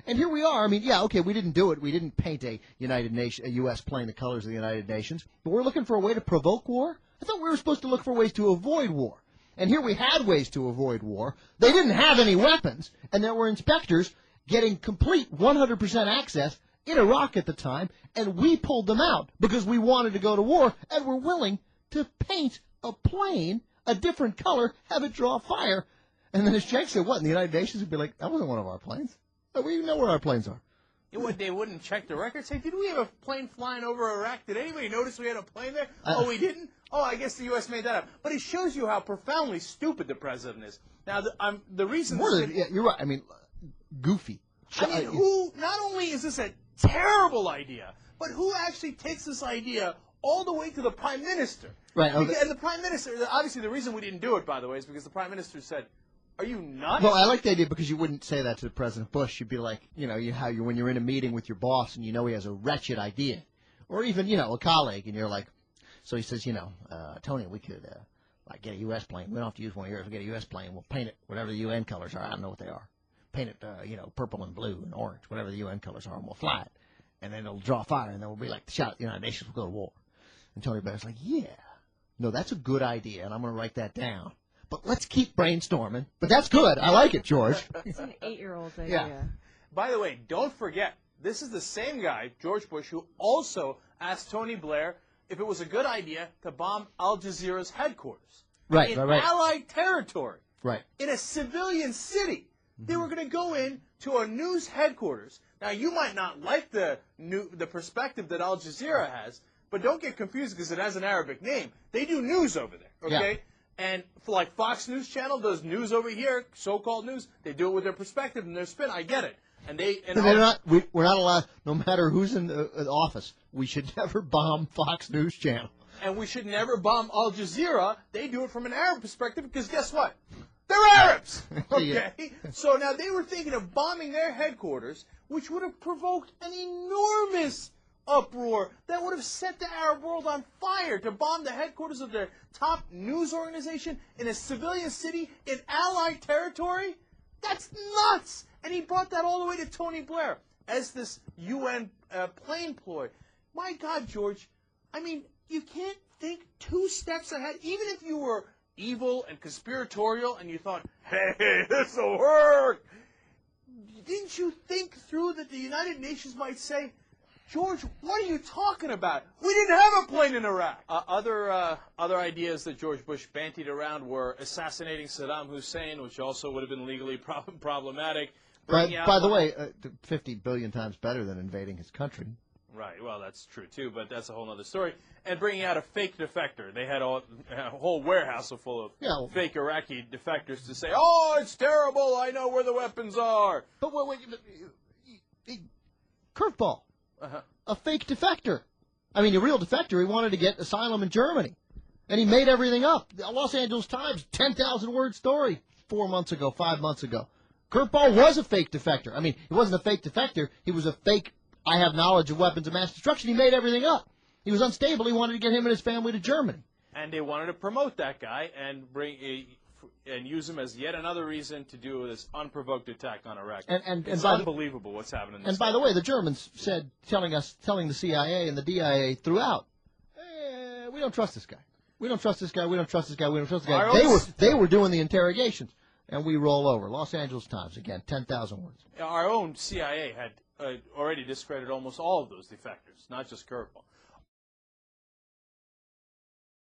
And here we are. I mean, yeah, okay, we didn't do it. We didn't paint a U.S. plane the colors of the United Nations. But we're looking for a way to provoke war? I thought we were supposed to look for ways to avoid war. And here we had ways to avoid war. They didn't have any weapons, and there were inspectors getting complete 100% access in Iraq at the time, and we pulled them out because we wanted to go to war and were willing to paint a plane a different color, have it draw fire. And then as Jake said, what, in the United Nations would be like, that wasn't one of our planes. We know where our planes are. They wouldn't check the records. Say, did we have a plane flying over Iraq? Did anybody notice we had a plane there? Oh, we didn't? Oh, I guess the U.S. made that up. But it shows you how profoundly stupid the president is. Now, the reason... Yeah, you're right. I mean, goofy. I mean, not only is this a terrible idea, but who actually takes this idea all the way to the Prime Minister? Right. And the Prime Minister, obviously the reason we didn't do it, by the way, is because the Prime Minister said, are you nuts? Well, I like the idea because you wouldn't say that to President Bush. You'd be like, when you're in a meeting with your boss and you know he has a wretched idea. Or even, a colleague, and you're like, so he says, Tony, we could get a U.S. plane. We don't have to use one of yours. We'll get a U.S. plane. We'll paint it whatever the UN colors are. I don't know what they are. Paint it, purple and blue and orange, whatever the UN colors are, and we'll fly it. And then it'll draw fire, and then we'll be like the shot, the United Nations will go to war. And Tony Blair's like, yeah, no, that's a good idea, and I'm going to write that down. But let's keep brainstorming. But that's good. I like it, George. It's an 8-year-old's idea. Yeah. By the way, don't forget, this is the same guy, George Bush, who also asked Tony Blair if it was a good idea to bomb Al Jazeera's headquarters. Right, in right. Allied territory. Right. In a civilian city. They were going to go in to a news headquarters. Now, you might not like the perspective that Al Jazeera has, but don't get confused because it has an Arabic name. They do news over there, okay? Yeah. And for like Fox News Channel does news over here, so-called news, they do it with their perspective and their spin. I get it. We're not allowed, no matter who's in the office, we should never bomb Fox News Channel. And we should never bomb Al Jazeera. They do it from an Arab perspective because guess what? They're Arabs, okay? Yeah. So now they were thinking of bombing their headquarters, which would have provoked an enormous uproar that would have set the Arab world on fire to bomb the headquarters of their top news organization in a civilian city in Allied territory? That's nuts! And he brought that all the way to Tony Blair as this UN plane ploy. My God, George, I mean, you can't think 2 steps ahead. Even if you were evil and conspiratorial and you thought, hey, this'll work, didn't you think through that the United Nations might say, George, what are you talking about? We didn't have a plane in Iraq. Other ideas that George Bush bantied around were assassinating Saddam Hussein, which also would have been legally problematic. By the way, 50 billion times better than invading his country. Right, well, that's true, too, but that's a whole other story. And bringing out a fake defector. They had a whole warehouse full of fake Iraqi defectors to say, oh, it's terrible, I know where the weapons are. But wait, curveball. A fake defector. I mean, a real defector, he wanted to get asylum in Germany. And he made everything up. The Los Angeles Times, 10,000-word story 4 months ago, 5 months ago. Curveball was a fake defector. I mean, he wasn't a fake defector. He was a fake, I have knowledge of weapons of mass destruction. He made everything up. He was unstable. He wanted to get him and his family to Germany. And they wanted to promote that guy and use him as yet another reason to do this unprovoked attack on Iraq. It's unbelievable what's happening. And by the way, the Germans said, telling the CIA and the DIA throughout, we don't trust this guy. We don't trust this guy. We don't trust this guy. We don't trust this guy. They were doing the interrogations, and we roll over. Los Angeles Times again, 10,000 words. Our own CIA had already discredited almost all of those defectors, not just Curveball.